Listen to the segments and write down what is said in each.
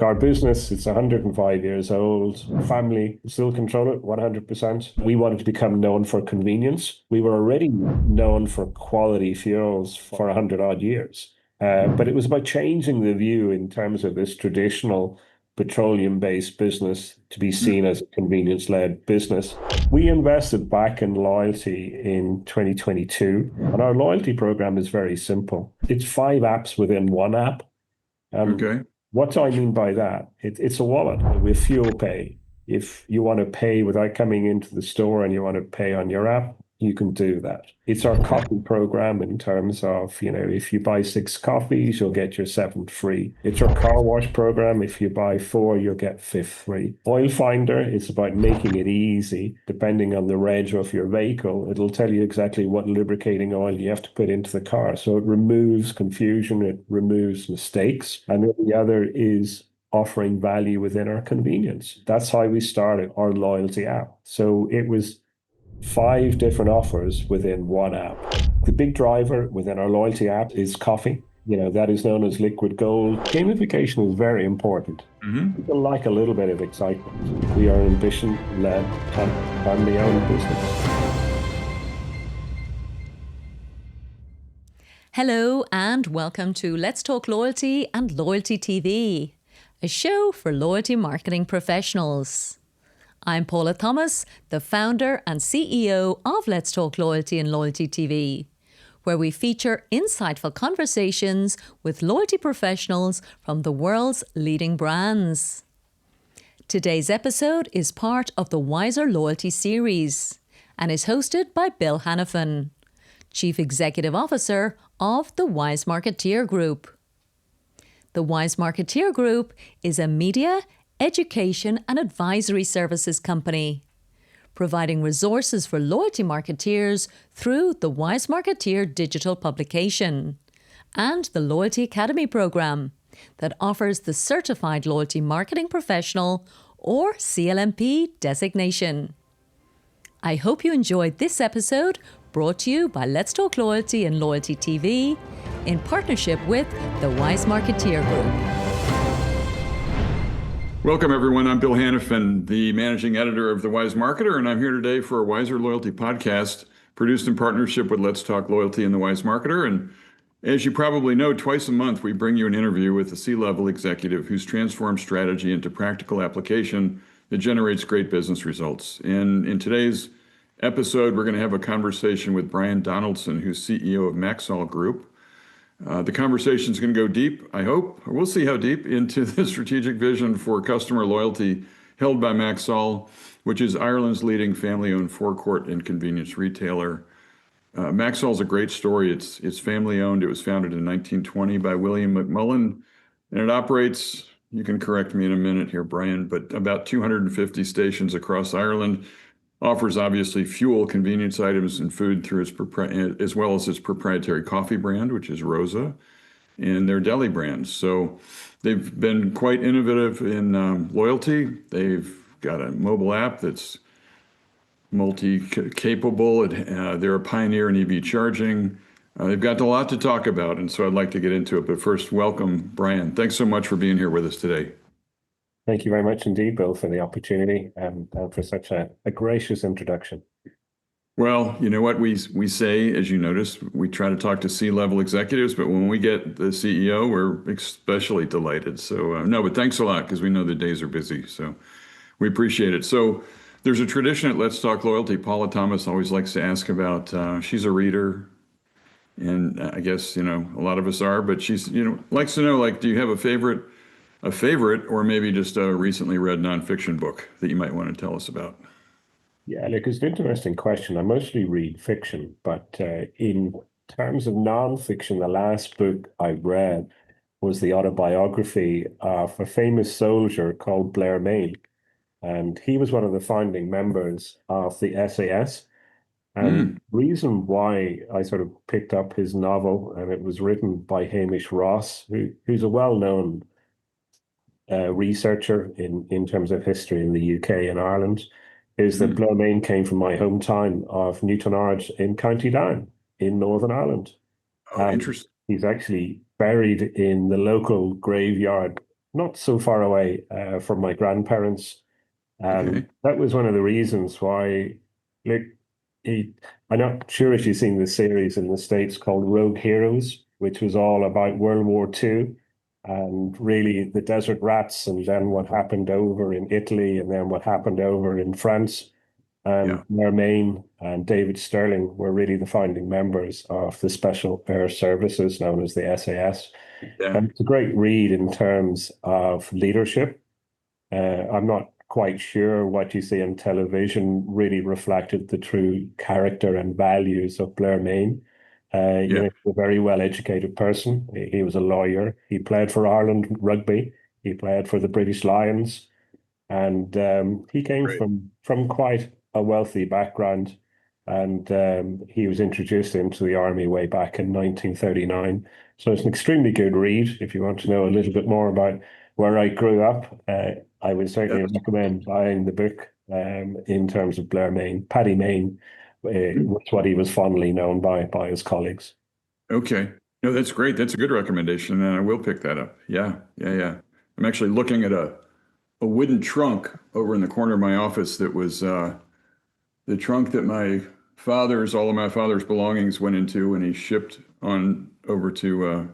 Our business, it's 105 years old. Family still control it 100%. We wanted to become known for convenience. We were already known for quality fuels for 100 odd years. But it was about changing the view in terms of this traditional petroleum-based business to be seen as a convenience-led business. We invested back in loyalty in 2022, and our loyalty program is very simple. It's 5 apps within one app. Okay. What do I mean by that? It's a wallet with FuelPay. If you want to pay without coming into the store and you want to pay on your app, you can do that. It's our coffee program in terms of, if you buy 6 coffees, you'll get your 7th free. It's our car wash program. If you buy 4, you'll get 5th free. Oil Finder is about making it easy. Depending on the reg of your vehicle, it'll tell you exactly what lubricating oil you have to put into the car. So it removes confusion, it removes mistakes. And then the other is offering value within our convenience. That's how we started our loyalty app. So it was 5 different offers within one app. The big driver within our loyalty app is coffee. That is known as liquid gold. Gamification is very important. People like a little bit of excitement. We are ambition-led, family-owned business. Hello and welcome to Let's Talk Loyalty and Loyalty TV, a show for loyalty marketing professionals. I'm Paula Thomas, the founder and CEO of Let's Talk Loyalty and Loyalty TV, where we feature insightful conversations with loyalty professionals from the world's leading brands. Today's episode is part of the Wiser Loyalty series and is hosted by Bill Hanifin, Chief Executive Officer of the Wise Marketeer Group. The Wise Marketeer Group is a media, education and advisory services company, providing resources for loyalty marketeers through the Wise Marketeer digital publication and the Loyalty Academy program that offers the Certified Loyalty Marketing Professional or CLMP designation. I hope you enjoyed this episode brought to you by Let's Talk Loyalty and Loyalty TV in partnership with the Wise Marketeer Group. Welcome, everyone. I'm Bill Hanifin, the managing editor of The Wise Marketer, and I'm here today for a Wiser Loyalty podcast produced in partnership with Let's Talk Loyalty and The Wise Marketer. And as you probably know, twice a month, we bring you an interview with a C-level executive who's transformed strategy into practical application that generates great business results. And in today's episode, we're going to have a conversation with Brian Donaldson, who's CEO of Maxol Group. The conversation is going to go deep, I hope, or we'll see how deep, into the strategic vision for customer loyalty held by Maxol, which is Ireland's leading family-owned forecourt and convenience retailer. Maxol is a great story. It's family-owned. It was founded in 1920 by William McMullan, and it operates, you can correct me in a minute here, Brian, but about 250 stations across Ireland. Offers obviously fuel, convenience items, and food through its as well as its proprietary coffee brand, which is ROSA, and their deli brands. So they've been quite innovative in loyalty. They've got a mobile app that's multi-capable. They're a pioneer in EV charging. They've got a lot to talk about, and so I'd like to get into it. But first, welcome, Brian. Thanks so much for being here with us today. Thank you very much indeed, Bill, for the opportunity and for such a gracious introduction. Well, you know what we say, as you notice, we try to talk to C-level executives, but when we get the CEO, we're especially delighted. So no, but thanks a lot because we know the days are busy. So we appreciate it. So there's a tradition at Let's Talk Loyalty. Paula Thomas always likes to ask about, she's a reader. And I guess, a lot of us are, but she's, likes to know, do you have a favorite or maybe just a recently read nonfiction book that you might want to tell us about? Yeah, look, it's an interesting question. I mostly read fiction, but in terms of nonfiction, the last book I read was the autobiography of a famous soldier called Blair Mail. And he was one of the founding members of the SAS. And the reason why I sort of picked up his novel, and it was written by Hamish Ross, who's a well-known researcher in terms of history in the UK and Ireland, is that Blair Main came from my hometown of Newtownards in County Down in Northern Ireland. Oh, interesting. He's actually buried in the local graveyard not so far away from my grandparents. And Okay. that was one of the reasons why, look, he, I'm not sure if you've seen the series in the States called Rogue Heroes, which was all about World War II and really the desert rats, and then what happened over in Italy, and then what happened over in France. And Yeah. Mermain and David Sterling were really the founding members of the Special Air Services known as the SAS. Yeah. And it's a great read in terms of leadership. I'm not quite sure what you see on television really reflected the true character and values of Blair Main. Yeah. He's a very well-educated person. He was a lawyer. He played for Ireland rugby. He played for the British Lions, and he came Great. from quite a wealthy background. And he was introduced into the army way back in 1939. So it's an extremely good read if you want to know a little bit more about where I grew up. I would Yeah, certainly that's recommend buying the book in terms of Blair Main. Paddy Main was what he was fondly known by his colleagues. okay. No, that's great. That's a good recommendation, and I will pick that up. Yeah. Yeah. Yeah. I'm actually looking at a wooden trunk over in the corner of my office that was the trunk that all of my father's belongings went into when he shipped on over to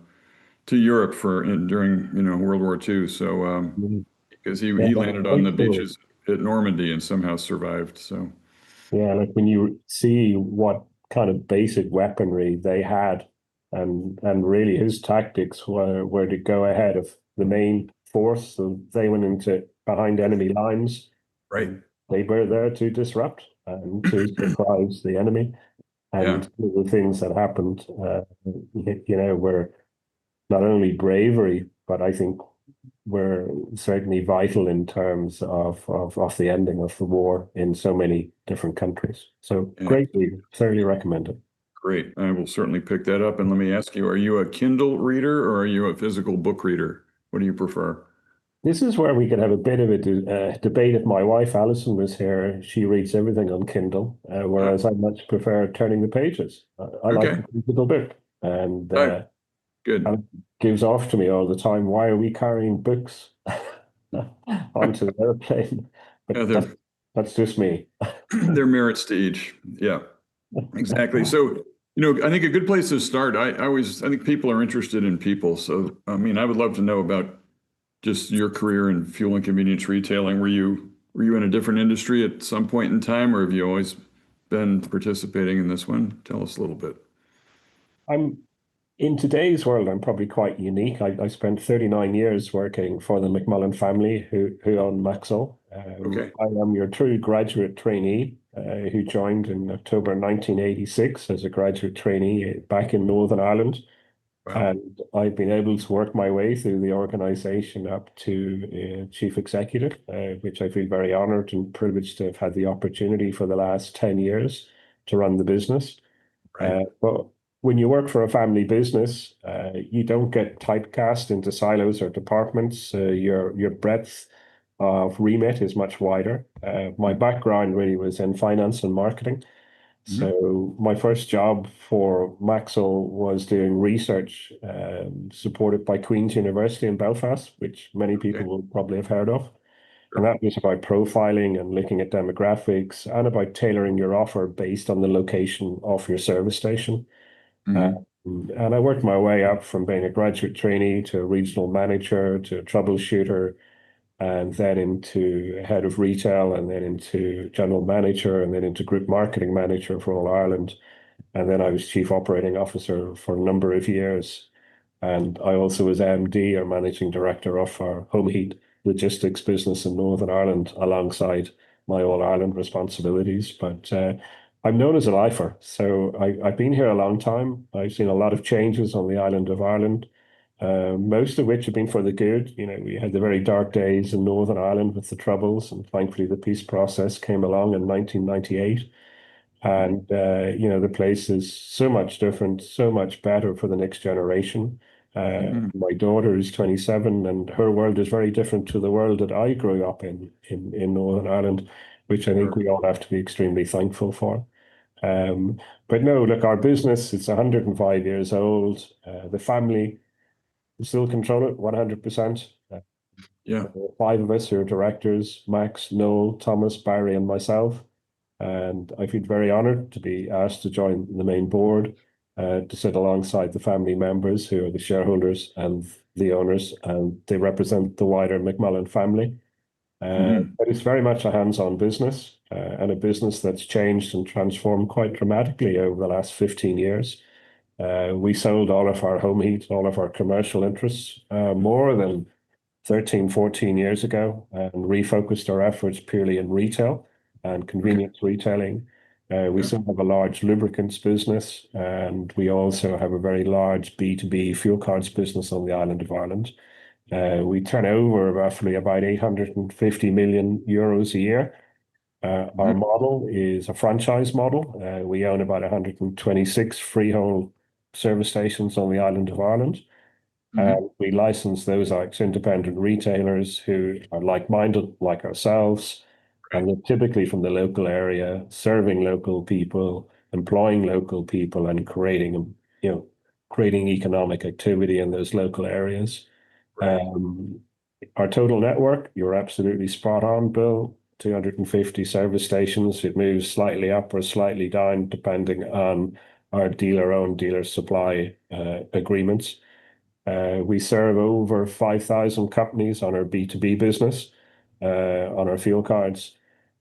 Europe during World War II. So Mhm. because Yeah, he landed on great the story. beaches at Normandy and somehow survived. So Yeah, like when you see what kind of basic weaponry they had, and really his tactics were to go ahead of the main force, so they went into behind enemy lines, right. and they were there to disrupt and to surprise the enemy. Yeah. And the things that happened, were not only bravery, but I think were certainly vital in terms of the ending of the war in so many different countries. So Yeah. great read, thoroughly recommended. Great. I will certainly pick that up. And let me ask you, are you a Kindle reader or are you a physical book reader? What do you prefer? This is where we could have a bit of a debate. If my wife Alison was here, she reads everything on Kindle, Ah, whereas I much prefer turning the pages. I like okay. the physical book, and Oh, good. Alan gives off to me all the time. Why are we carrying books onto the airplane? Yeah, But that's just me. there are merits to each. Yeah, exactly. So, I think a good place to start, I think people are interested in people. So, I mean, I would love to know about just your career in fuel and convenience retailing. Were you in a different industry at some point in time, or have you always been participating in this one? Tell us a little bit. I'm in today's world, I'm probably quite unique. I spent 39 years working for the McMullan family who own Maxol. Okay. I am your true graduate trainee who joined in October 1986 as a graduate trainee back in Northern Ireland. Wow. And I've been able to work my way through the organization up to chief executive, which I feel very honored and privileged to have had the opportunity for the last 10 years to run the business. Right. But when you work for a family business, you don't get typecast into silos or departments. Your breadth of remit is much wider. My background really was in finance and marketing. Mhm. So my first job for Maxol was doing research supported by Queen's University in Belfast, which many people Okay. will probably have heard of. And Sure. that was about profiling and looking at demographics and about tailoring your offer based on the location of your service station. Uh, Hmm. and I worked my way up from being a graduate trainee to a regional manager to a troubleshooter, and then into head of retail, and then into general manager, and then into group marketing manager for all Ireland. And then I was chief operating officer for a number of years. And I also was MD or managing director of our home heat logistics business in Northern Ireland alongside my All Ireland responsibilities. But I'm known as a lifer. So I've been here a long time. I've seen a lot of changes on the island of Ireland, most of which have been for the good. We had the very dark days in Northern Ireland with the Troubles, and thankfully the peace process came along in 1998. And the place is so much different, so much better for the next generation. Hmm. My daughter is 27, and her world is very different to the world that I grew up in Northern Ireland, which I think Sure. we all have to be extremely thankful for. Um, but no, look, our business, it's 105 years old. The family still control it 100%. Yeah. Five of us who are directors: Max, Noel, Thomas, Barry, and myself. And I feel very honored to be asked to join the main board, to sit alongside the family members who are the shareholders and the owners, and they represent the wider McMullan family. But it's very much a hands-on business, and a business that's changed and transformed quite dramatically over the last 15 years. We sold all of our home heat, all of our commercial interests, more than 13, 14 years ago, and refocused our efforts purely in retail and convenience retailing. We still have a large lubricants business, and we also have a very large B2B fuel cards business on the island of Ireland. We turn over roughly about 850 million euros a year. Our model is a franchise model. We own about 126 freehold service stations on the island of Ireland. We license those out to independent retailers who are like-minded, like ourselves, and they're typically from the local area, serving local people, employing local people, and creating economic activity in those local areas. Our total network, you're absolutely spot on, Bill. 250 service stations. It moves slightly up or slightly down depending on our dealer-owned, dealer supply agreements. We serve over 5,000 companies on our B2B business, on our fuel cards,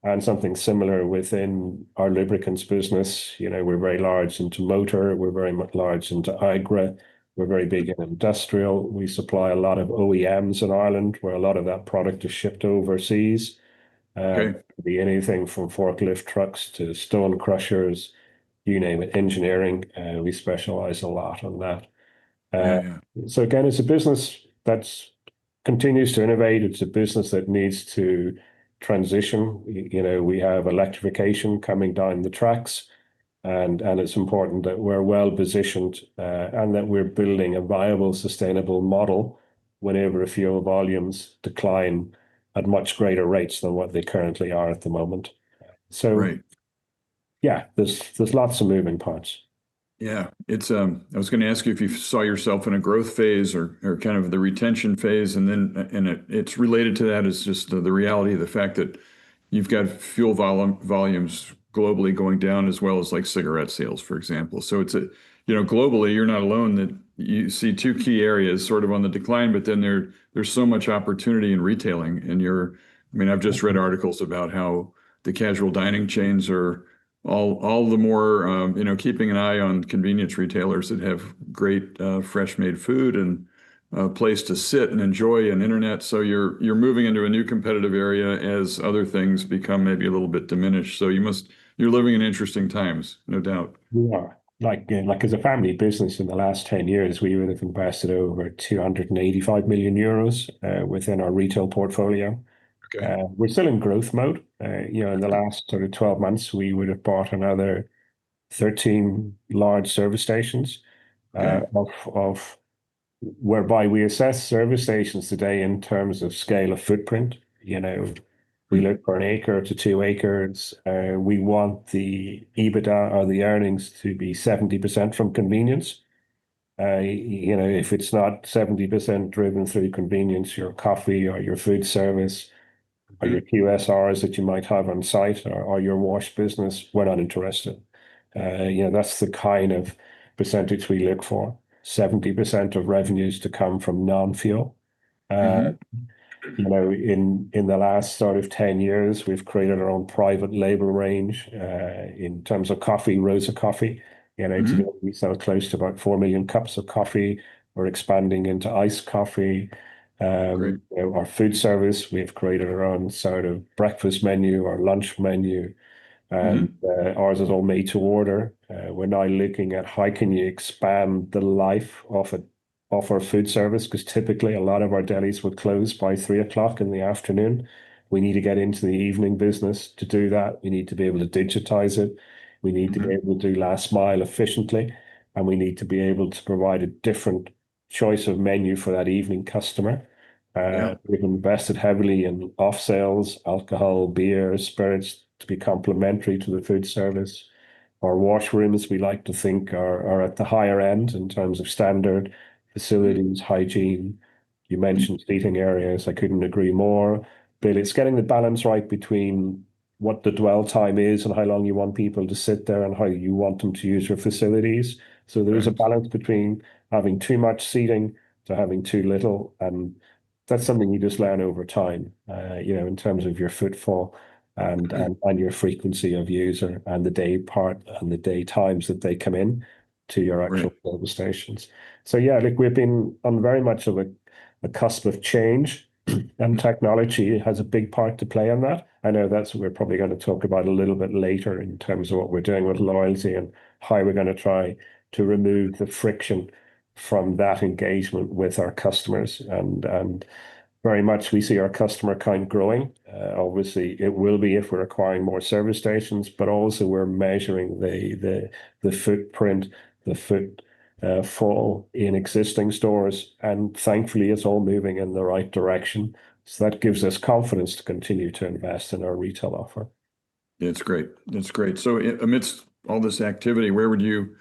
and something similar within our lubricants business. We're very large into motor, we're very much large into agri, we're very big in industrial. We supply a lot of OEMs in Ireland, where a lot of that product is shipped overseas. It could be anything from forklift trucks to stone crushers, you name it, engineering. We specialize a lot on that. So again, it's a business that continues to innovate. It's a business that needs to transition. We have electrification coming down the tracks, and it's important that we're well positioned, and that we're building a viable, sustainable model whenever fuel volumes decline at much greater rates than what they currently are at the moment. So, yeah, there's lots of moving parts. Yeah, I was going to ask you if you saw yourself in a growth phase or kind of the retention phase, and it's related to that is just the reality of the fact that you've got fuel volumes globally going down, as well as like cigarette sales, for example. So globally, you're not alone, that you see two key areas sort of on the decline, but then there's so much opportunity in retailing. And I've just read articles about how the casual dining chains are all the more, keeping an eye on convenience retailers that have great fresh made food and a place to sit and enjoy an internet. So you're moving into a new competitive area as other things become maybe a little bit diminished. So you're living in interesting times, no doubt. We are. Like as a family business, in the last 10 years, we would have invested over 285 million euros within our retail portfolio. We're still in growth mode. In the last sort of 12 months, we would have bought another 13 large service stations, of whereby we assess service stations today in terms of scale of footprint. We look for an acre to 2 acres. We want the EBITDA or the earnings to be 70% from convenience. If it's not 70% driven through convenience, your coffee or your food service or your QSRs that you might have on site, or your wash business, we're not interested. That's the kind of percentage we look for. 70% of revenues to come from non-fuel. In the last sort of 10 years, we've created our own private label range in terms of coffee, ROSA coffee. Today we sell close to about 4 million cups of coffee. We're expanding into iced coffee. Our food service, we've created our own sort of breakfast menu or lunch menu. And ours is all made to order. We're now looking at how can you expand the life of our food service, because typically a lot of our delis would close by 3 o'clock in the afternoon. We need to get into the evening business. To do that, we need to be able to digitize it. We need to be able to do last mile efficiently, and we need to be able to provide a different choice of menu for that evening customer. We've invested heavily in off sales, alcohol, beer, spirits, to be complementary to the food service. Our washrooms, we like to think, are at the higher end in terms of standard facilities, hygiene, You mentioned seating areas. I couldn't agree more. But it's getting the balance right between what the dwell time is and how long you want people to sit there and how you want them to use your facilities. So there is a Right. balance between having too much seating to having too little. And that's something you just learn over time, in terms of your footfall and your frequency of user and the day part and the day times that they come in to your Right. actual service stations. So yeah, look, we've been on very much of a cusp of change, and technology has a big part to play in that. I know that's what we're probably going to talk about a little bit later in terms of what we're doing with loyalty and how we're going to try to remove the friction from that engagement with our customers. And very much we see our customer count growing. Obviously, it will be if we're acquiring more service stations, but also we're measuring the footprint, the fall in existing stores, and thankfully, it's all moving in the right direction. So that gives us confidence to continue to invest in our retail offer. Yeah, it's great. It's great. So amidst all this activity, where would you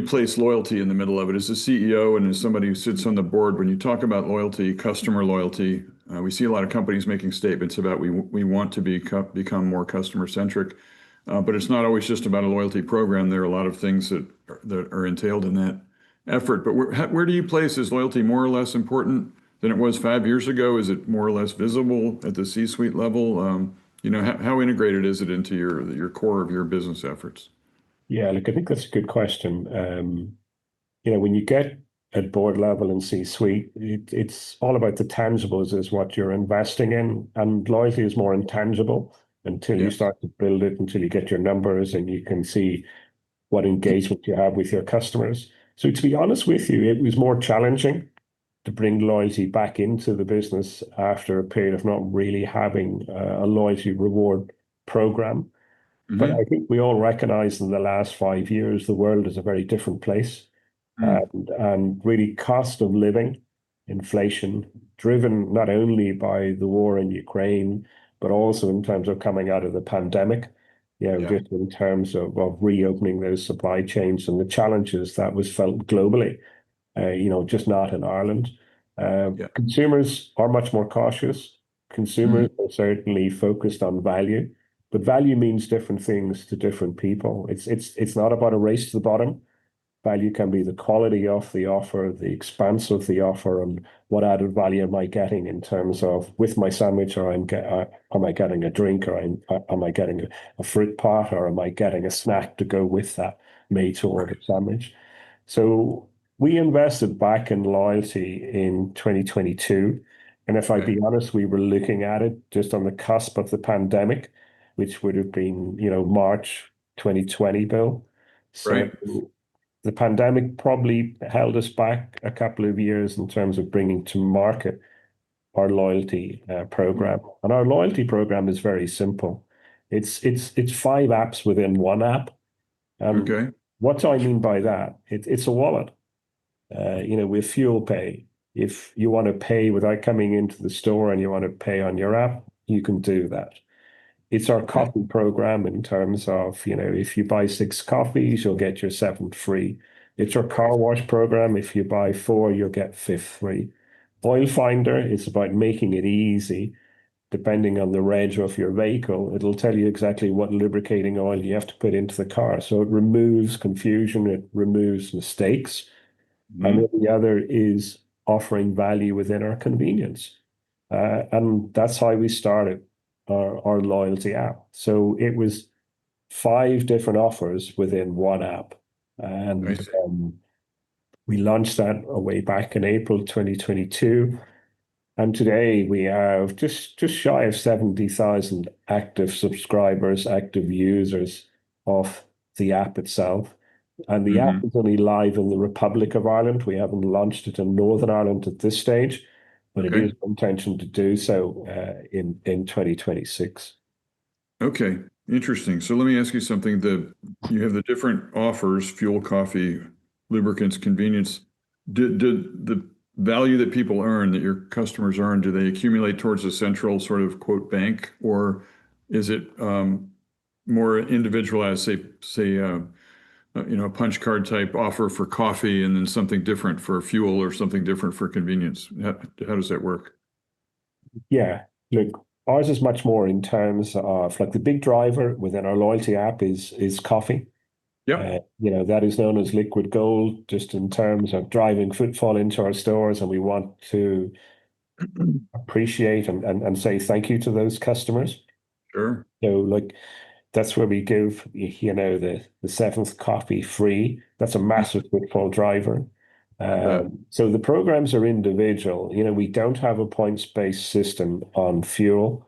place loyalty in the middle of it? As a CEO and as somebody who sits on the board, when you talk about loyalty, customer loyalty, we see a lot of companies making statements about we want to become more customer centric, but it's not always just about a loyalty program. There are a lot of things that are entailed in that effort. But where do you place, is loyalty more or less important than it was 5 years ago? Is it more or less visible at the C-suite level? How integrated is it into your core of your business efforts? Yeah, look, I think that's a good question. When you get at board level and C-suite, it's all about the tangibles is what you're investing in, and loyalty is more intangible until you Yes. start to build it, until you get your numbers and you can see what engagement you have with your customers. So to be honest with you, it was more challenging to bring loyalty back into the business after a period of not really having a loyalty reward program. But I Hmm. think we all recognize in the last 5 years, the world is a very different place. And really cost of living, inflation, driven not only by the war in Ukraine, but also in terms of coming out of the pandemic, Yeah. just in terms of reopening those supply chains and the challenges that was felt globally, just not in Ireland. Yeah. Consumers are much more cautious. Mhm. Consumers are certainly focused on value, but value means different things to different people. It's not about a race to the bottom. Value can be the quality of the offer, the expanse of the offer, and what added value am I getting in terms of with my sandwich, or am I getting a drink, or am I getting a fruit pot, or am I getting a snack to go with that made to order Right. sandwich? So we invested back in loyalty in 2022. And if I'd Okay. be honest, we were looking at it just on the cusp of the pandemic, which would have been, March 2020, Bill. So Right. the pandemic probably held us back a couple of years in terms of bringing to market our loyalty program. And our loyalty program is very simple. It's 5 apps within one app. And Okay. what do I mean by that? It's a wallet. With FuelPay, if you want to pay without coming into the store and you want to pay on your app, you can do that. It's our Okay. coffee program in terms of, if you buy 6 coffees, you'll get your seventh free. It's our car Right. wash program. If you buy 4, you'll get fifth free. Oil Finder is about making it easy. Depending on the reg of your vehicle, it'll tell you exactly what lubricating oil you have to put into the car. So it removes confusion, it removes mistakes. And then Mhm. the other is offering value within our convenience. And that's how we started our loyalty app. So it was 5 different offers within one app. I And see. we launched that way back in April 2022. And today we have just shy of 70,000 active subscribers, active users of the app itself. And the app Hmm. is only live in the Republic of Ireland. We haven't launched it in Northern Ireland at this stage, but it Okay. is our intention to do so in 2026. Okay. Interesting. So let me ask you something. You have the different offers: fuel, coffee, lubricants, convenience. Did the value that people earn, that your customers earn, do they accumulate towards a central sort of quote bank, or is it more individualized? Say a punch card type offer for coffee and then something different for fuel or something different for convenience? How does that work? Yeah, look, ours is much more in terms of like the big driver within our loyalty app is coffee. Yep. That is known as liquid gold, just in terms of driving footfall into our stores, and we want to appreciate and say thank you to those customers. Sure. So, like, that's where we give, the seventh coffee free. That's a massive footfall driver. That. So the programs are individual. We don't have a points-based system on fuel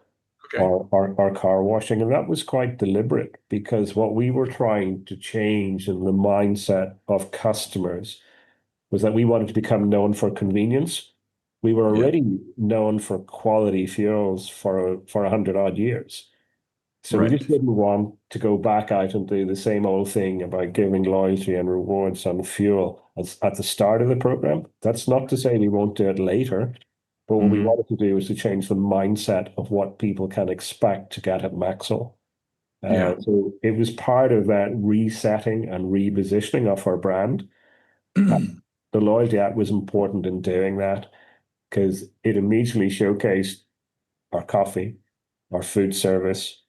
Okay. or car washing, and that was quite deliberate because what we were trying to change in the mindset of customers was that we wanted to become known for convenience. We were Yeah. already known for quality fuels for 100 odd years. So we Right. just didn't want to go back out and do the same old thing about giving loyalty and rewards on fuel at the start of the program. That's not to say we won't do it later, but what we Hmm. wanted to do is to change the mindset of what people can expect to get at Maxol. Yeah. So it was part of that resetting and repositioning of our brand. The loyalty app was important in doing that because it immediately showcased our coffee, our food service,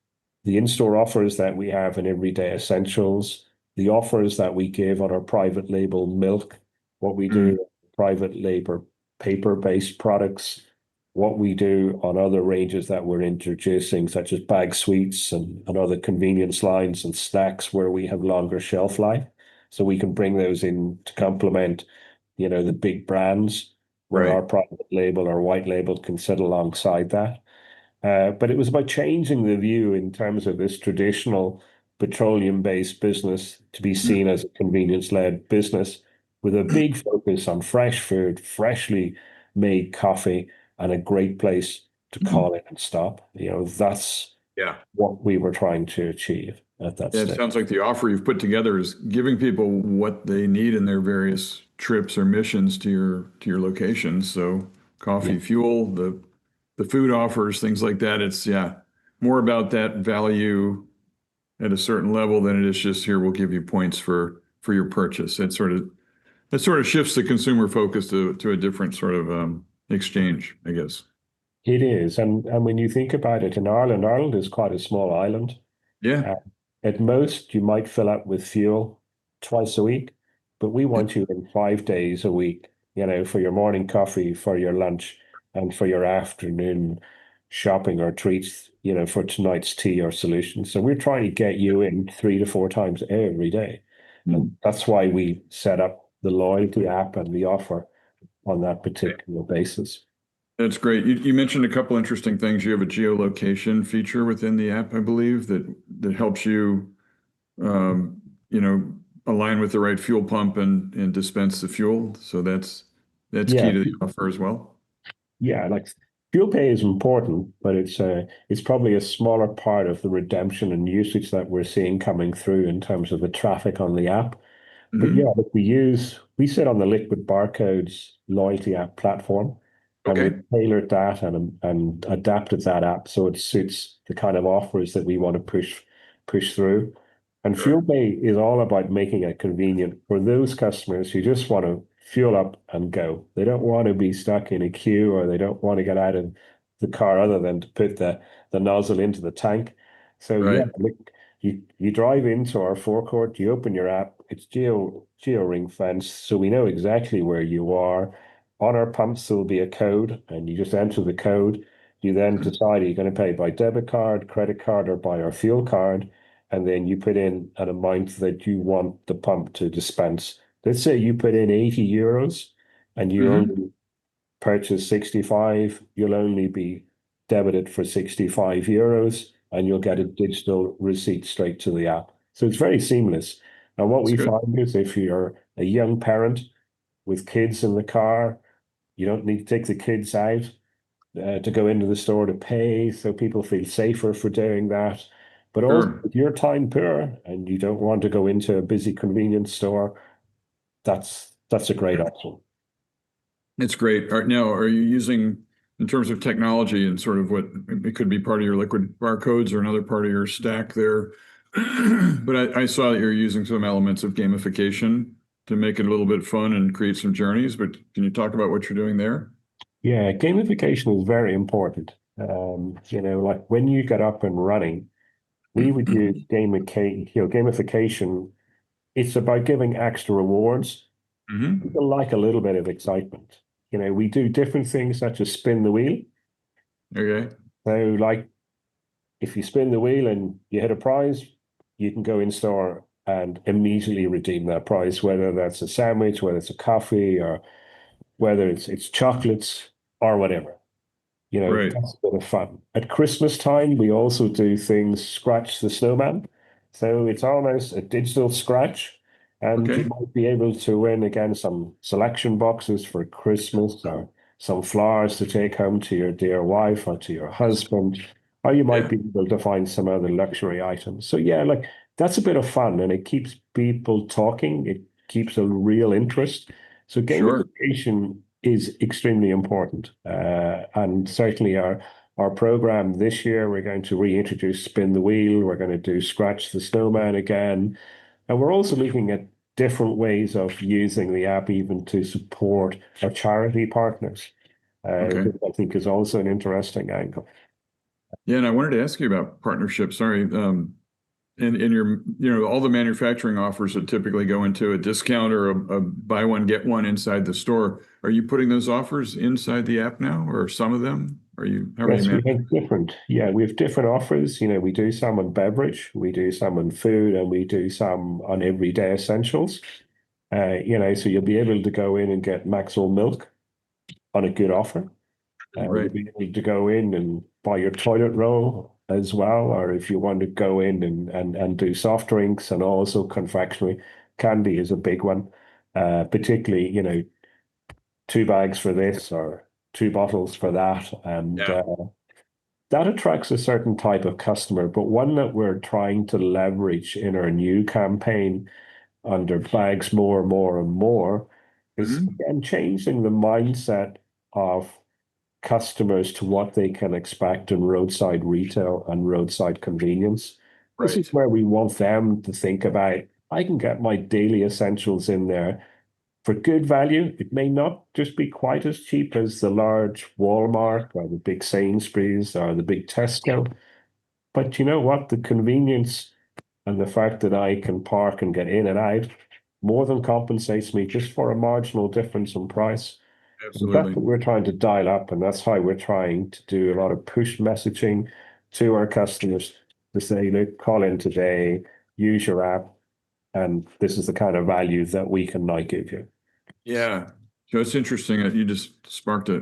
the in-store offers that we have in everyday essentials, the offers that we give on our private label milk, what we do private label paper-based products, what we do on other ranges that we're introducing, such as bag sweets and other convenience lines and snacks where we have longer shelf life. So we can bring those in to complement, the big brands where Right. our private label or white label can sit alongside that. But it was about changing the view in terms of this traditional petroleum-based business to be seen as a convenience-led business with a big focus on fresh food, freshly made coffee, and a great place to call it and stop. That's Yeah. what we were trying to achieve at that Yeah, it stage. sounds like the offer you've put together is giving people what they need in their various trips or missions to your locations. So Yeah, coffee, fuel, the food offers, things like that. It's more about that value at a certain level than it is just here, we'll give you points for your purchase. That sort of shifts the consumer focus to a different sort of exchange, I guess. it is. And when you think about it, in Ireland is quite a small island. Yeah. Uh, at most, you might fill up with fuel twice a week, but we want you in 5 days a week, for your morning coffee, for your lunch, and for your afternoon shopping or treats, for tonight's tea or solution. So we're trying to get you in 3 to 4 times every day. And that's why we set up the loyalty app and the offer on that particular basis. That's great. You mentioned a couple interesting things. You have a geolocation feature within the app, I believe, that helps you, um, you know, align with the right fuel pump and dispense the fuel. So that's key Yeah, to the offer as well. yeah, like FuelPay is important, but it's probably a smaller part of the redemption and usage that we're seeing coming through in terms of the traffic on the app. But yeah, Hmm. look, we sit on the Liquid Barcodes loyalty app platform, and we Okay. tailored that and adapted that app so it suits the kind of offers that we want to push through. And Sure. FuelPay is all about making it convenient for those customers who just want to fuel up and go. They don't want to be stuck in a queue or they don't want to get out of the car other than to put the nozzle into the tank. So yeah, Right. look, you drive into our forecourt, you open your app, it's geo ring fence, so we know exactly where you are. On our pumps, there'll be a code, and you just enter the code. You then decide are you going to pay by debit card, credit card, or by our fuel card, and then you put in an amount that you want the pump to dispense. Let's say you put in 80 euros and you Hmm. only purchase 65, you'll only be debited for 65 euros and you'll get a digital receipt straight to the app. So it's very seamless. And what That's we good. find is if you're a young parent with kids in the car, you don't need to take the kids out to go into the store to pay. So people feel safer for doing that. But also, Sure. if you're time poor and you don't want to go into a busy convenience store, that's a great option. It's great. Now, are you using, in terms of technology and sort of what it could be part of your liquid barcodes or another part of your stack there, But I saw that you're using some elements of gamification to make it a little bit fun and create some journeys. But can you talk about what you're doing there? Yeah, gamification is very important. Like when you get up and running, we would use gamification. It's about giving extra rewards. Hmm. People like a little bit of excitement. We do different things such as spin the wheel. Okay. So, like if you spin the wheel and you hit a prize, you can go in store and immediately redeem that prize, whether that's a sandwich, whether it's a coffee, or whether it's chocolates or whatever. Right. That's a bit of fun. At Christmas time, we also do things scratch the snowman. So it's almost a digital scratch. And you Okay. might be able to win again some selection boxes for Christmas or some flowers to take home to your dear wife or to your husband. Or you might Yeah. be able to find some other luxury items. So yeah, like that's a bit of fun and it keeps people talking. It keeps a real interest. So Sure. gamification is extremely important. And certainly our program this year, we're going to reintroduce Spin the Wheel. We're going to do Scratch the Snowman again. And we're also looking at different ways of using the app even to support our charity partners, Okay. which I think is also an interesting angle. Yeah, and I wanted to ask you about partnerships. Sorry. In your, all the manufacturing offers that typically go into a discount or a buy one, get one inside the store. Are you putting those offers inside the app now, or some of them? How are you Yes, we managing? have different. Yeah, we have different offers. We do some on beverage, we do some on food, and we do some on everyday essentials. So you'll be able to go in and get Maxwell milk on a good offer. Right. You'll be able to go in and buy your toilet roll as well, or if you want to go in and do soft drinks and also confectionery. Candy is a big one, particularly, 2 bags for this or 2 bottles for that. And Yeah. that attracts a certain type of customer, but one that we're trying to leverage in our new campaign under Bags More, More, and More is Hmm. again changing the mindset of customers to what they can expect in roadside retail and roadside convenience. This is Right. where we want them to think about, I can get my daily essentials in there for good value. It may not just be quite as cheap as the large Walmart or the big Sainsbury's or the big Tesco. But you know what? The convenience and the fact that I can park and get in and out more than compensates me just for a marginal difference in price. And that's Absolutely. what we're trying to dial up, and that's how we're trying to do a lot of push messaging to our customers to say, look, call in today, use your app, and this is the kind of value that we can now give you. Yeah. So it's interesting that you just sparked a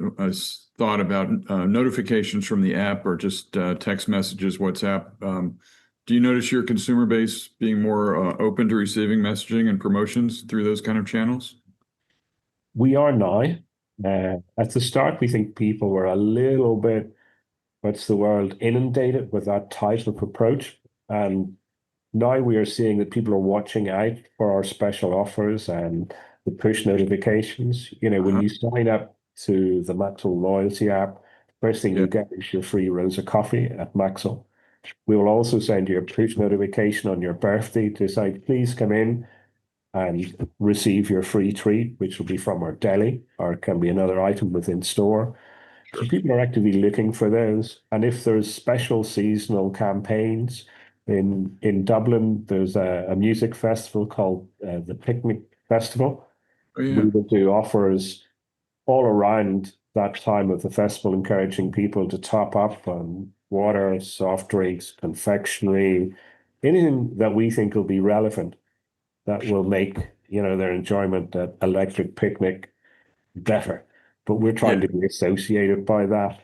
thought about notifications from the app or just text messages, WhatsApp. Do you notice your consumer base being more open to receiving messaging and promotions through those kind of channels? We are now. At the start, we think people were a little bit, what's the word, inundated with that type of approach. And now we are seeing that people are watching out for our special offers and the push notifications. When Uh-huh. you sign up to the Maxol loyalty app, first thing Yeah. you get is your free ROSA coffee at Maxol. We will also send you a push notification on your birthday to say, please come in and receive your free treat, which will be from our deli, or it can be another item within store. So Sure. people are actively looking for those. And if there's special seasonal campaigns in Dublin, there's a music festival called the Picnic Festival. Oh, We yeah. will do offers all around that time of the festival, encouraging people to top up on water, soft drinks, confectionery, anything that we think will be relevant that will make their enjoyment at Electric Picnic better. But we're Yeah. trying to be associated by that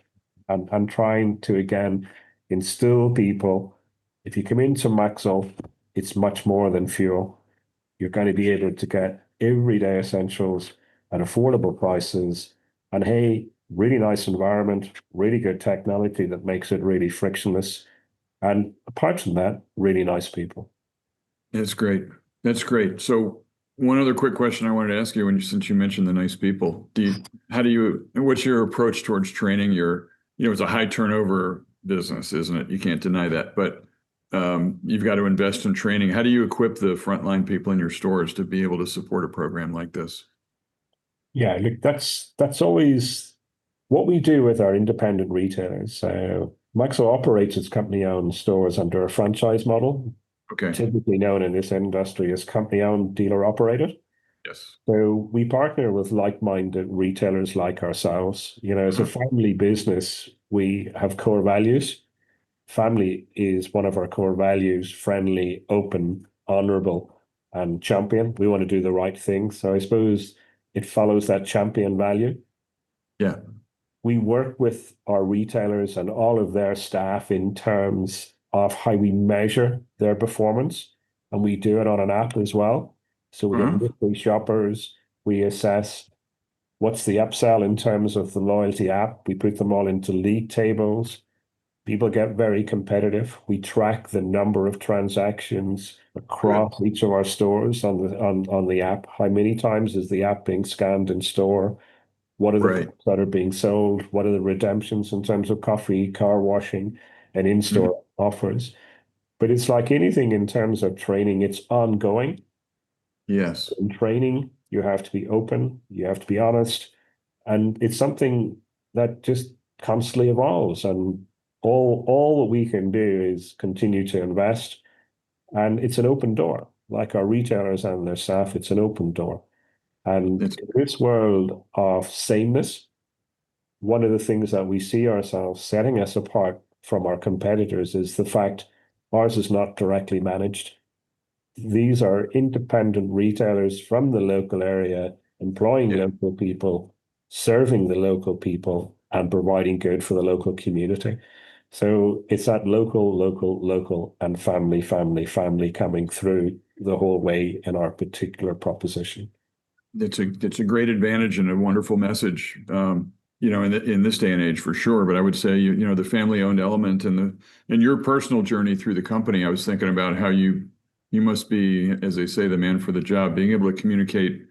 and trying to again instill people. If you come into Maxwell, it's much more than fuel. You're going to be able to get everyday essentials at affordable prices. And hey, really nice environment, really good technology that makes it really frictionless. And apart from that, really nice people. That's great. That's great. So one other quick question I wanted to ask you, since you mentioned the nice people, what's your approach towards training it's a high turnover business, isn't it? You can't deny that. But you've got to invest in training. How do you equip the frontline people in your stores to be able to support a program like this? Yeah, look, that's always what we do with our independent retailers. So Maxol operates its company-owned stores under a franchise model, Okay. typically known in this industry as company-owned, dealer-operated. Yes. So we partner with like-minded retailers like ourselves. As a Uh-huh. family business, we have core values. Family is one of our core values: friendly, open, honorable, and champion. We want to do the right thing. So I suppose it follows that champion value. Yeah. We work with our retailers and all of their staff in terms of how we measure their performance, and we do it on an app as well. So we get Uh-huh. monthly shoppers, we assess what's the upsell in terms of the loyalty app. We put them all into league tables. People get very competitive. We track the number of transactions Good. across each of our stores on the app. How many times is the app being scanned in store? What are the Right. cups that are being sold? What are the redemptions in terms of coffee, car washing, and Mhm. in-store offers? But it's like anything in terms of training, it's ongoing. Yes. In training, you have to be open, you have to be honest, and it's something that just constantly evolves. And all that we can do is continue to invest, and it's an open door. Like our retailers and their staff, it's an open door. And It's in this world of sameness, one of the things that we see ourselves setting us apart from our competitors is the fact ours is not directly managed. These are independent retailers from the local area, employing yeah. local people, serving the local people, and providing good for the local community. So it's that local, local, local, and family, family, family coming through the whole way in our particular proposition. It's a great advantage and a wonderful message. In this day and age for sure. But I would say the family owned element and in your personal journey through the company, I was thinking about how you must be, as they say, the man for the job, being able to communicate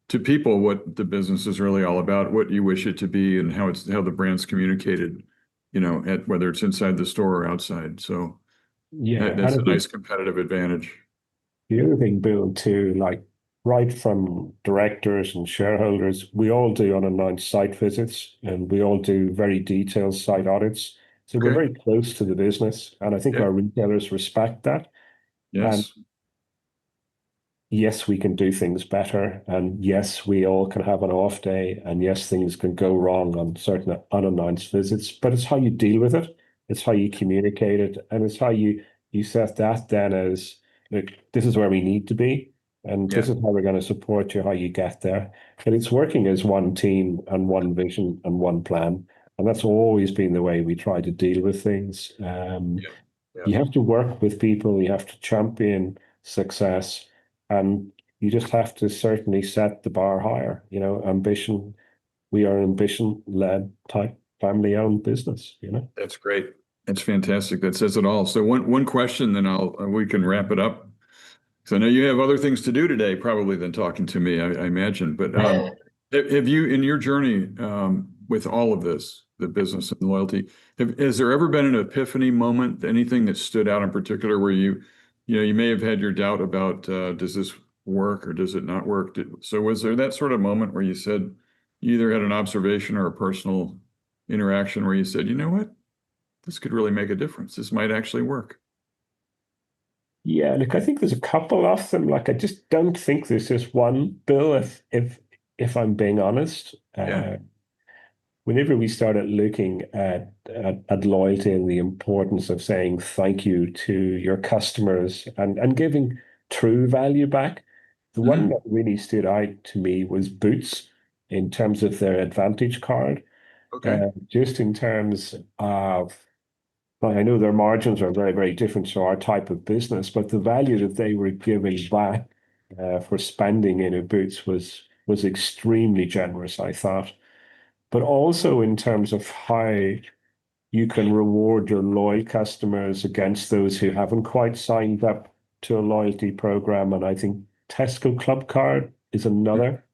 to people what the business is really all about, what you wish it to be, and how the brand's communicated, at whether it's inside the store or outside. So Yeah, and that's I a think nice competitive advantage. the other thing, Bill, too, like right from directors and shareholders, we all do unannounced site visits and we all do very detailed site audits. So we're Okay. very close to the business. And I think Yeah. our retailers respect that. And Yes. yes, we can do things better. And yes, we all can have an off day. And yes, things can go wrong on certain unannounced visits. But it's how you deal with it. It's how you communicate it. And it's how you set that then as, look, this is where we need to be. And Yeah. this is how we're going to support you, how you get there. And it's working as one team and one vision and one plan. And that's always been the way we try to deal with things. Yeah. Yeah. You have to work with people, you have to champion success, and you just have to certainly set the bar higher. Ambition, we are an ambition-led type family-owned business. That's great. That's fantastic. That says it all. So one question, then we can wrap it up. So I know you have other things to do today, probably than talking to me, I imagine. But have you, in your journey with all of this, the business and loyalty, has there ever been an epiphany moment, anything that stood out in particular where you may have had your doubt about does this work or does it not work? So was there that sort of moment where you said you either had an observation or a personal interaction where you said, you know what, this could really make a difference. This might actually work. Yeah, look, I think there's a couple of them. Like, I just don't think there's just one, Bill, if I'm being honest. Yeah. Whenever we started looking at loyalty and the importance of saying thank you to your customers and giving true value back, the one Mhm. that really stood out to me was Boots in terms of their Advantage card. Okay. Just in terms of, well, I know their margins are very, very different to our type of business, but the value that they were giving back for spending in a Boots was extremely generous, I thought. But also in terms of how you can reward your loyal customers against those who haven't quite signed up to a loyalty program. And I think Tesco Club Card is another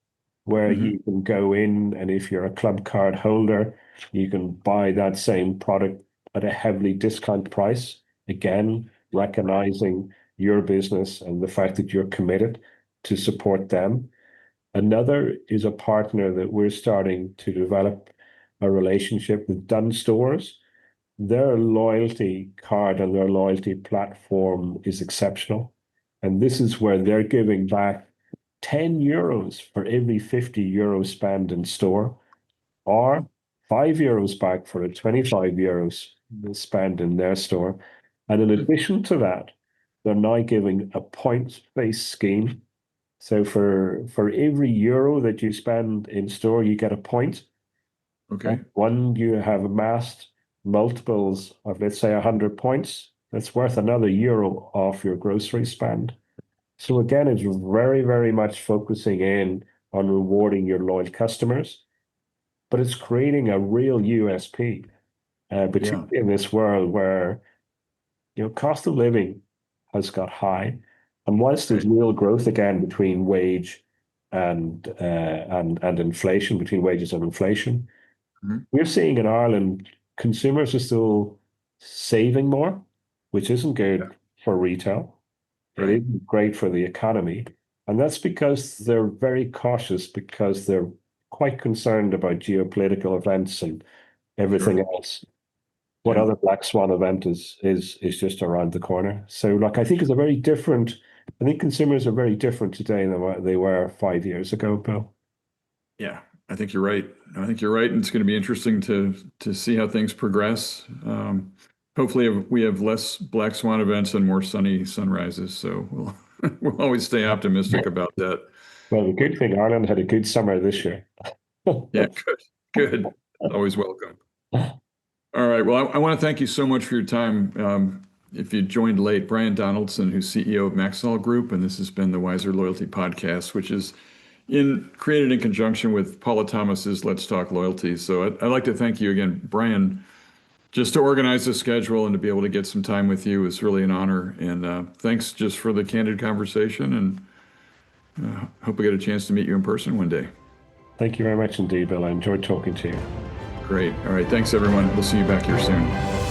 where Mm-hmm. you can go in, and if you're a club card holder, you can buy that same product at a heavily discount price. Again, recognizing your business and the fact that you're committed to support them. Another is a partner that we're starting to develop a relationship with Dunn Stores. Their loyalty card and their loyalty platform is exceptional. And this is where they're giving back 10 euros for every 50 euro spent in store, or 5 euros back for a 25 euros spent in their store. And in addition to that, they're now giving a points-based scheme. So for every euro that you spend in store, you get a point. Okay. When you have amassed multiples of, let's say, 100 points, that's worth another euro off your grocery spend. So again, it's very, very much focusing in on rewarding your loyal customers, but it's creating a real USP, particularly in this world where cost of living has got high, and whilst there's real growth again between wage and inflation, between wages and inflation, we're seeing in Ireland consumers are still saving more, which isn't good for retail. It isn't great for the economy. And that's because they're very cautious, because they're quite concerned about geopolitical events and everything else. What other black swan event is just around the corner. So I think I think consumers are very different today than what they were 5 years ago, Bill. Yeah, I think you're right. And it's going to be interesting to see how things progress. Hopefully we have less black swan events and more sunny sunrises. So we'll always stay optimistic about that. Well, the good thing, Ireland had a good summer this year. Yeah, good. Always welcome. All right. Well, I want to thank you so much for your time. If you joined late, Brian Donaldson, who's CEO of Maxol Group, and this has been the Wiser Loyalty Podcast, which is created in conjunction with Paula Thomas's Let's Talk Loyalty. So I'd like to thank you again, Brian. Just to organize the schedule and to be able to get some time with you is really an honor. And thanks just for the candid conversation, and hope we get a chance to meet you in person one day. Thank you very much indeed, Bill. I enjoyed talking to you. Great. All right. Thanks, everyone. We'll see you back here soon.